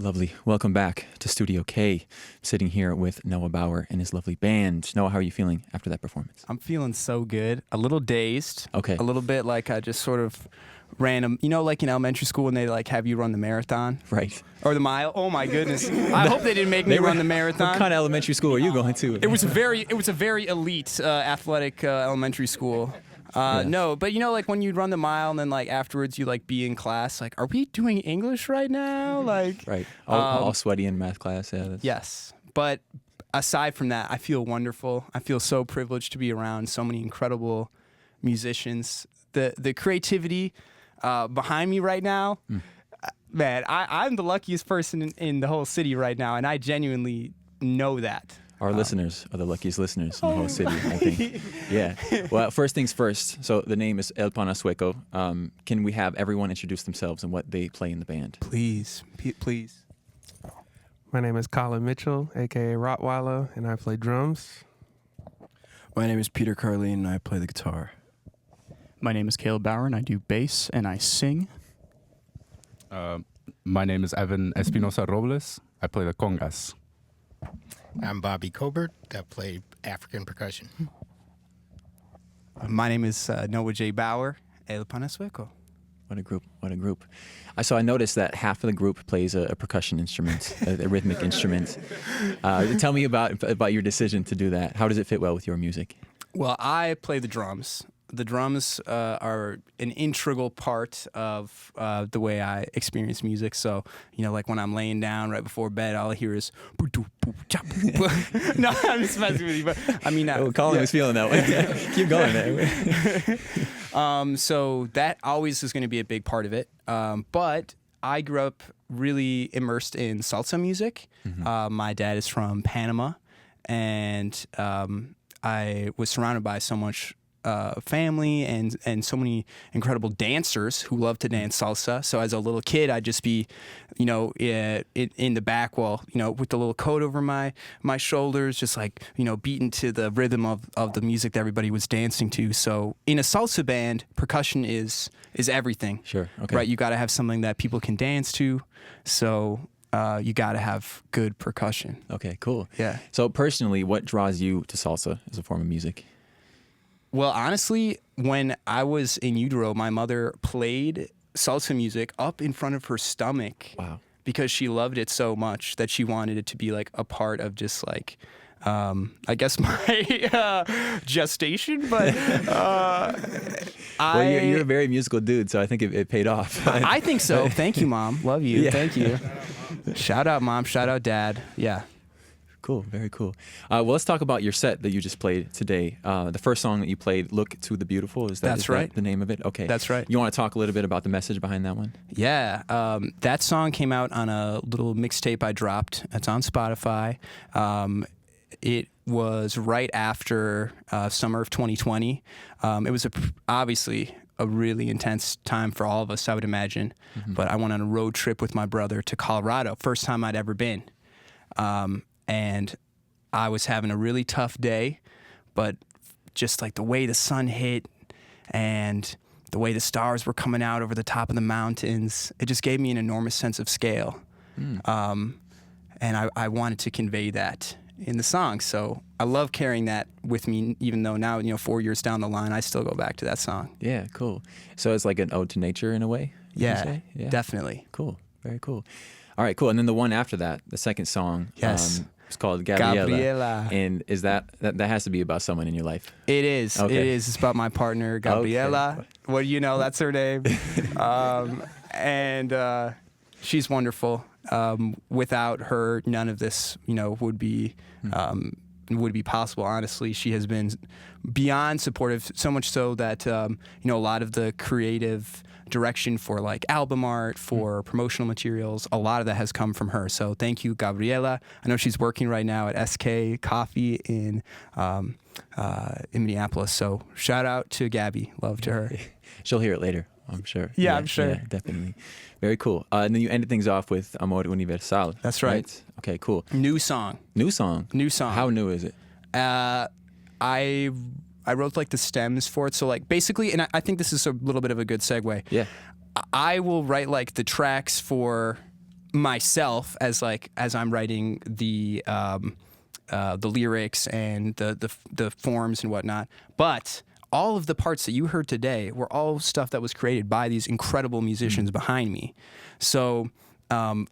Lovely. Welcome back to Studio K. Sitting here with Noah Bauer and his lovely band. Noah, how are you feeling after that performance? I'm feeling so good. A little dazed. Okay. A little bit like I just sort of ran like in elementary school when they like have you run the marathon. Right. Or the mile. Oh my goodness. I hope they didn't make me run the marathon. What kind of elementary school are you going to? It was a very elite athletic elementary school. No, but like when you'd run the mile and then like afterwards you like be in class, like, are we doing English right now? Like, right. All sweaty in math class. Yeah. Yes. But aside from that, I feel wonderful. I feel so privileged to be around so many incredible musicians. The creativity behind me right now, man, I'm the luckiest person in the whole city right now, and I genuinely know that. Our listeners are the luckiest listeners in the whole city, I think. Yeah. Well, first things first. So the name is El Panasueco. Can we have everyone introduce themselves and what they play in the band? Please. My name is Colin Mitchell, a.k.a. Rottweiler, and I play drums. My name is Peter Carlene, and I play the guitar. My name is Caleb Bauer, and I do bass and I sing. My name is Evan Espinosa Robles. I play the congas. I'm Bobby Colbert. I play African percussion. My name is Noah J. Bauer, El Panasueco. What a group. I noticed that half of the group plays a percussion instrument, a rhythmic instrument. Tell me about your decision to do that. How does it fit well with your music? Well, I play the drums. The drums are an integral part of the way I experience music. So, like when I'm laying down right before bed, all I hear is no, I'm just messing with you. But I mean, Colin was feeling that way. Keep going there. So that always is going to be a big part of it. But I grew up really immersed in salsa music. Mm-hmm. My dad is from Panama, and I was surrounded by so much family and so many incredible dancers who love to dance salsa. So as a little kid, I'd just be, in the back wall, with the little coat over my shoulders, just like, beating to the rhythm of the music that everybody was dancing to. So in a salsa band, percussion is everything. Sure. Okay. Right. You got to have something that people can dance to. So you got to have good percussion. Okay, cool. Yeah. So personally, what draws you to salsa as a form of music? Well, honestly, when I was in utero, my mother played salsa music up in front of her stomach. Wow. Because she loved it so much that she wanted it to be like a part of just like, I guess my gestation. But well, you're a very musical dude, so I think it paid off. I think so. Thank you, Mom. Love you. Yeah. Thank you. Shout out, Mom. Shout out, Dad. Yeah. Cool, very cool. Well, let's talk about your set that you just played today. The first song that you played, "Look to the Beautiful," is that the name of it? Okay, that's right. You want to talk a little bit about the message behind that one? Yeah, that song came out on a little mixtape I dropped. It's on Spotify. It was right after summer of 2020. It was obviously a really intense time for all of us, I would imagine. Mm-hmm. But I went on a road trip with my brother to Colorado, first time I'd ever been. And I was having a really tough day, but just like the way the sun hit and the way the stars were coming out over the top of the mountains, it just gave me an enormous sense of scale. And I wanted to convey that in the song. So I love carrying that with me, even though now, 4 years down the line, I still go back to that song. Yeah, cool. So it's like an ode to nature in a way? Yeah, definitely. Cool, very cool. All right, cool. And then the one after that, the second song, yes. It's called Gabriela. And is that has to be about someone in your life? It is. Okay. It is. It's about my partner, Gabriela. Okay. What do you know? That's her name. And she's wonderful. Without her, none of this, would be possible. Honestly, she has been beyond supportive, so much so that a lot of the creative direction for like album art, for promotional materials, a lot of that has come from her. So thank you, Gabriela. I know she's working right now at SK Coffee in Minneapolis. So shout out to Gabby. Love to her. She'll hear it later, I'm sure. Yeah, I'm sure. Yeah, definitely. Very cool. And then you ended things off with Amor Universal. That's right. Okay, cool. New song. How new is it? I wrote like the stems for it. So like basically, and I think this is a little bit of a good segue. Yeah. I will write like the tracks for myself as I'm writing the lyrics and the forms and whatnot. But all of the parts that you heard today were all stuff that was created by these incredible musicians behind me. So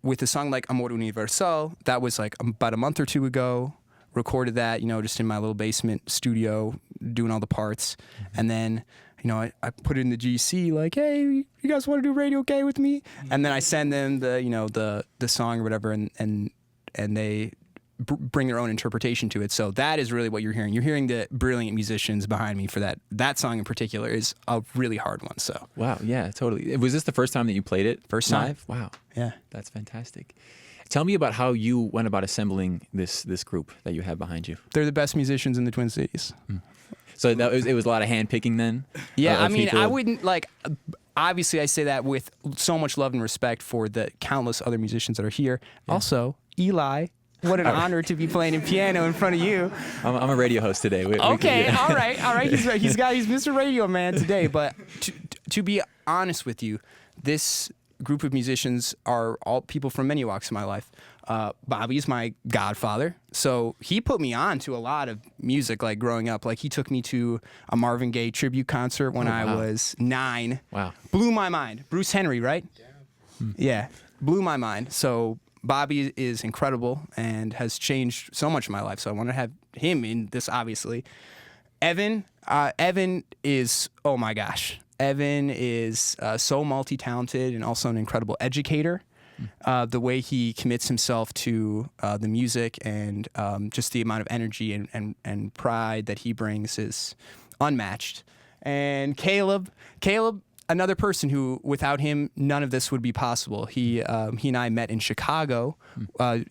with a song like Amor Universal, that was like about a month or two ago. Recorded that, just in my little basement studio, doing all the parts, and then. I put it in the GC like, hey, you guys want to do Radio Gay with me? And then I send them the song or whatever, and they bring their own interpretation to it. So that is really what you're hearing. You're hearing the brilliant musicians behind me for that. That song in particular is a really hard one. So wow, yeah, totally. Was this the first time that you played it? First time. Live? Wow. Yeah, that's fantastic. Tell me about how you went about assembling this group that you have behind you. They're the best musicians in the Twin Cities. So it was a lot of hand picking then? Yeah, I mean, I wouldn't obviously I say that with so much love and respect for the countless other musicians that are here. Yeah. Also, Eli, what an honor to be playing in piano in front of you. I'm a radio host today. All right. He's Mr. Radio Man today. But to be honest with you, this group of musicians are all people from many walks of my life. Bobby's my godfather, so he put me on to a lot of music, like growing up. Like he took me to a Marvin Gaye tribute concert when I was 9. Wow. Blew my mind. Bruce Henry, right? Yeah. Blew my mind. So Bobby is incredible and has changed so much in my life, so I want to have him in this, obviously. Evan is, oh my gosh. Evan is so multi-talented and also an incredible educator. The way he commits himself to the music and just the amount of energy and pride that he brings is unmatched. And Caleb, another person who, without him, none of this would be possible. He and I met in Chicago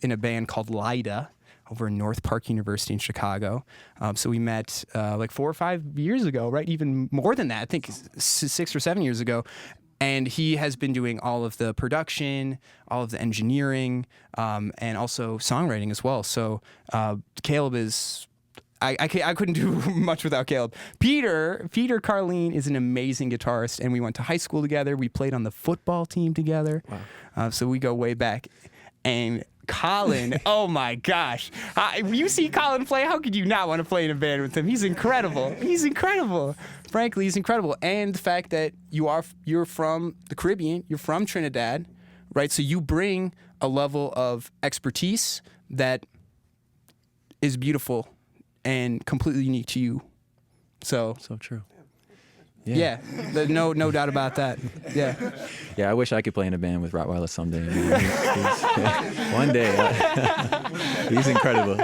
in a band called Lida over in North Park University in Chicago. So we met like 4 or 5 years ago, right? Even more than that, I think 6 or 7 years ago. And he has been doing all of the production, all of the engineering, and also songwriting as well. So Caleb is... I couldn't do much without Caleb. Peter Carlene is an amazing guitarist, and we went to high school together. We played on the football team together. Wow. So we go way back. And Colin, oh my gosh. You see Colin play, how could you not want to play in a band with him? He's incredible. Frankly, he's incredible. And the fact that you're from the Caribbean, you're from Trinidad, right? So you bring a level of expertise that is beautiful and completely unique to you. So true. Yeah, no doubt about that. Yeah. Yeah, I wish I could play in a band with Rottweiler someday. One day. He's incredible.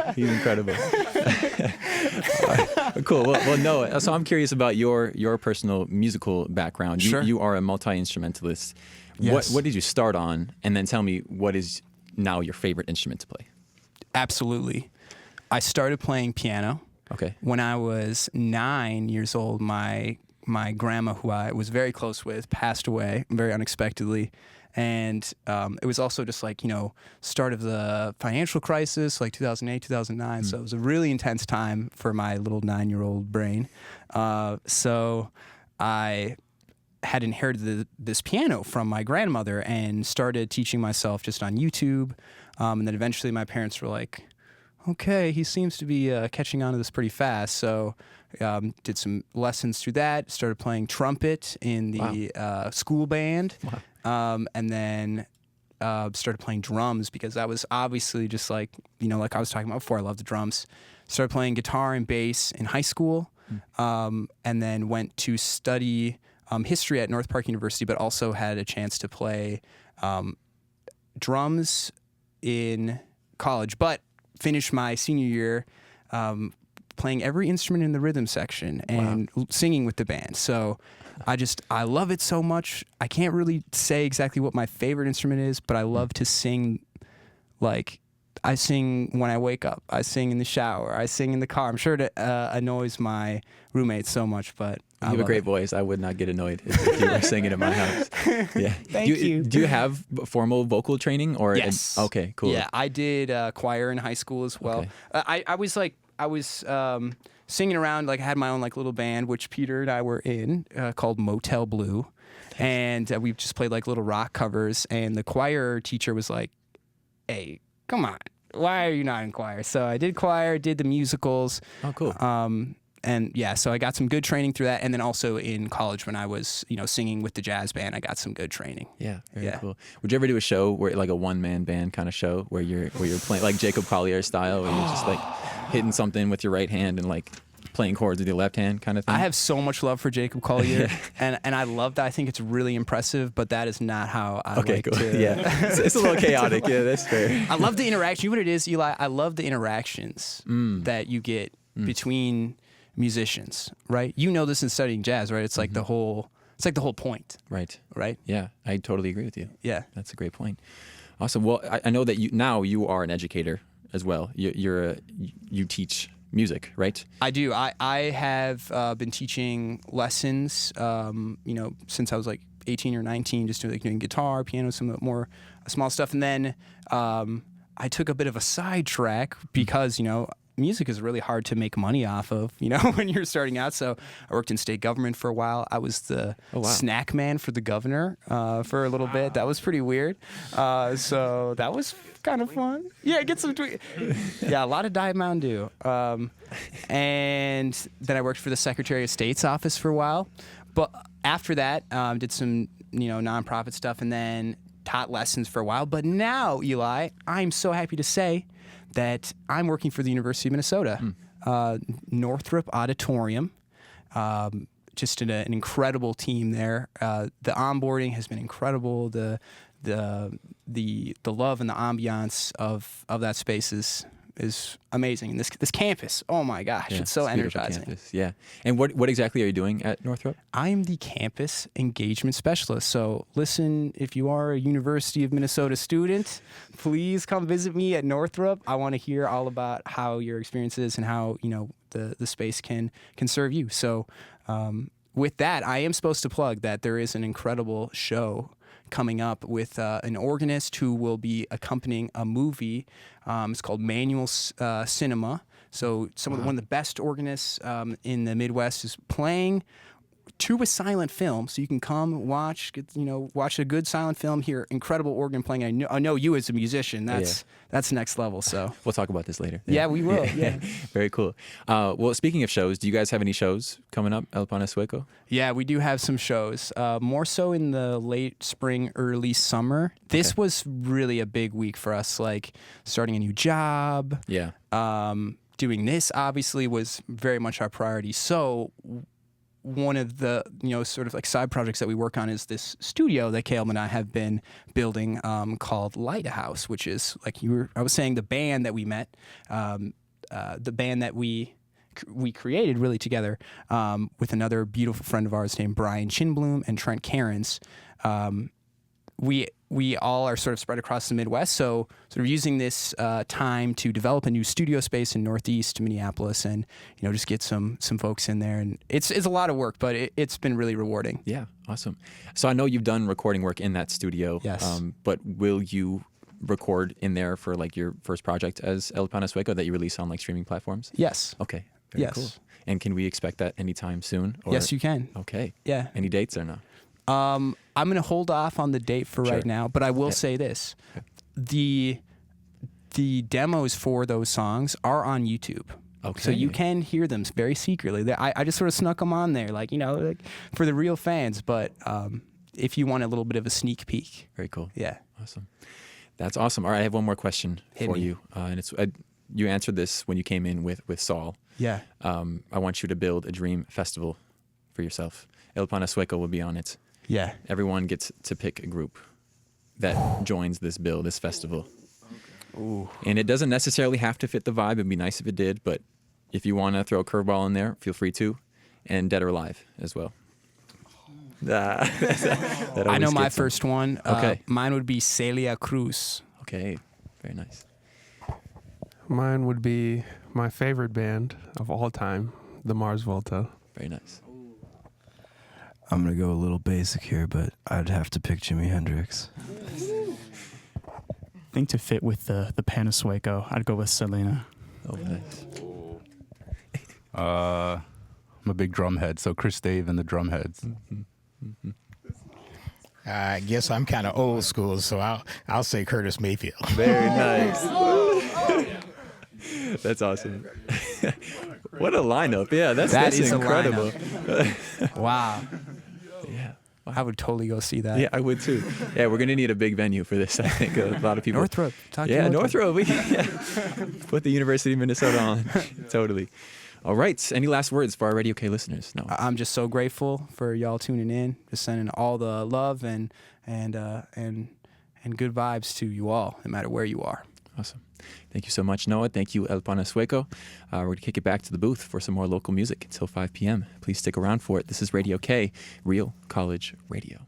Cool. Well, Noah, so I'm curious about your personal musical background. Sure. You are a multi-instrumentalist. Yes. What did you start on? And then tell me, what is now your favorite instrument to play? Absolutely. I started playing piano. Okay. When I was 9 years old, my grandma, who I was very close with, passed away very unexpectedly. And it was also just like, start of the financial crisis, like 2008, 2009. So it was a really intense time for my little 9-year-old brain. So I had inherited this piano from my grandmother and started teaching myself just on YouTube. And then eventually my parents were like, okay, he seems to be catching on to this pretty fast. So did some lessons through that, started playing trumpet in the school band, and then started playing drums because that was obviously just like I was talking about before, I love the drums. Started playing guitar and bass in high school, and then went to study history at North Park University, but also had a chance to play drums in college, but finished my senior year playing every instrument in the rhythm section and singing with the band. So I love it so much. I can't really say exactly what my favorite instrument is, but I love to sing. Like, I sing when I wake up. I sing in the shower. I sing in the car. I'm sure it annoys my roommates so much, but you have a great voice. I would not get annoyed if you were singing in my house. Yeah. Thank you. Do you have formal vocal training or? Yes. Okay. Cool. Yeah, I did choir in high school as well. Okay. I was singing around. Like I had my own like little band, which Peter and I were in, called Motel Blue, and we just played like little rock covers. And the choir teacher was like, "Hey, come on, why are you not in choir?" So I did choir, did the musicals. Oh, cool. And yeah, so I got some good training through that, and then also in college when I was, singing with the jazz band, I got some good training. Yeah, very cool. Would you ever do a show where like a one-man band kind of show where you're playing like Jacob Collier style, where you're just like hitting something with your right hand and like playing chords with your left hand kind of thing? I have so much love for Jacob Collier, and I love that. I think it's really impressive, but that is not how I like cool. to. Yeah, it's a little chaotic. Yeah, that's fair. I love the interaction. You know what it is, Eli? I love the interactions that you get between musicians, right? You know this in studying jazz, right? It's like the whole point. Right. Yeah, I totally agree with you. Yeah. That's a great point. Awesome. Well, I know that you are an educator as well. You teach music, right? I do. I have been teaching lessons, since I was like 18 or 19, just doing guitar, piano, some more small stuff. And then I took a bit of a sidetrack because, music is really hard to make money off of, when you're starting out. So I worked in state government for a while. I was the snack man for the governor for a little bit. That was pretty weird. So that was kind of fun. Yeah, get some yeah, a lot of Diet Mountain Dew. And then I worked for the Secretary of State's office for a while. But after that, did some, nonprofit stuff and then taught lessons for a while. But now, Eli, I'm so happy to say that I'm working for the University of Minnesota, Northrop Auditorium. Just an incredible team there. The onboarding has been incredible. The love and the ambiance of that space is amazing. And this campus, oh my gosh, it's so energizing. Campus. Yeah. And what exactly are you doing at Northrop? I am the campus engagement specialist. So listen, if you are a University of Minnesota student, please come visit me at Northrop. I want to hear all about how your experience is and how, the space can serve you. So with that, I am supposed to plug that there is an incredible show coming up with an organist who will be accompanying a movie. It's called Manual Cinema. So one of the best organists in the Midwest is playing to a silent film. So you can come watch a good silent film, hear incredible organ playing. I know you as a musician. That's next level. So we'll talk about this later. Yeah, we will. Yeah. Very cool. Well, speaking of shows, do you guys have any shows coming up, El Panasueco? Yeah, we do have some shows. More so in the late spring, early summer. This was really a big week for us. Like starting a new job. Yeah. Doing this obviously was very much our priority. So one of the sort of like side projects that we work on is this studio that Caleb and I have been building called Lighthouse, which is like I was saying, the band that we met, the band that we created really together with another beautiful friend of ours named Brian Chinbloom and Trent Cairns. We all are sort of spread across the Midwest, so sort of using this time to develop a new studio space in Northeast Minneapolis, and just get some folks in there, and it's a lot of work, but it's been really rewarding. Yeah, awesome. So I know you've done recording work in that studio. Yes. But will you record in there for like your first project as El Panasueco that you release on like streaming platforms? Yes. Okay. Very Yes. cool. And can we expect that anytime soon? Or? Yes, you can. Okay. Yeah. Any dates or no? I'm going to hold off on the date for right now, but I will say this. Okay. The demos for those songs are on YouTube. Okay. So you can hear them very secretly. I just sort of snuck them on there, like for the real fans. But if you want a little bit of a sneak peek. Very cool. Yeah. Awesome. That's awesome. All right, I have one more question for you. And it's you answered this when you came in with Saul. Yeah. I want you to build a dream festival for yourself. El Panasueco will be on it. Yeah. Everyone gets to pick a group that joins this festival. Ooh. And it doesn't necessarily have to fit the vibe. It'd be nice if it did, but if you want to throw a curveball in there, feel free to. And Dead or Alive as well. I know my first one. Okay. Mine would be Celia Cruz. Okay, very nice. Mine would be my favorite band of all time, the Mars Volta. Very nice. I'm going to go a little basic here, but I'd have to pick Jimi Hendrix. I think to fit with the Panasueco, I'd go with Selena. Oh, nice. I'm a big drum head, so Chris Dave and the Drumheads. I guess I'm kind of old school, so I'll say Curtis Mayfield. Very nice. That's awesome. What a lineup. Yeah, that's is a incredible. Wow. Yeah. I would totally go see that. Yeah, I would too. Yeah, we're going to need a big venue for this, I think. A lot of people. Northrop. Talk to Yeah, Northrop. Put the University of Minnesota on. Totally. All right. Any last words for our Radio K listeners? No. I'm just so grateful for y'all tuning in, just sending all the love and good vibes to you all, no matter where you are. Awesome. Thank you so much, Noah. Thank you, El Panasueco. We're going to kick it back to the booth for some more local music until 5 p.m. Please stick around for it. This is Radio K, Real College Radio.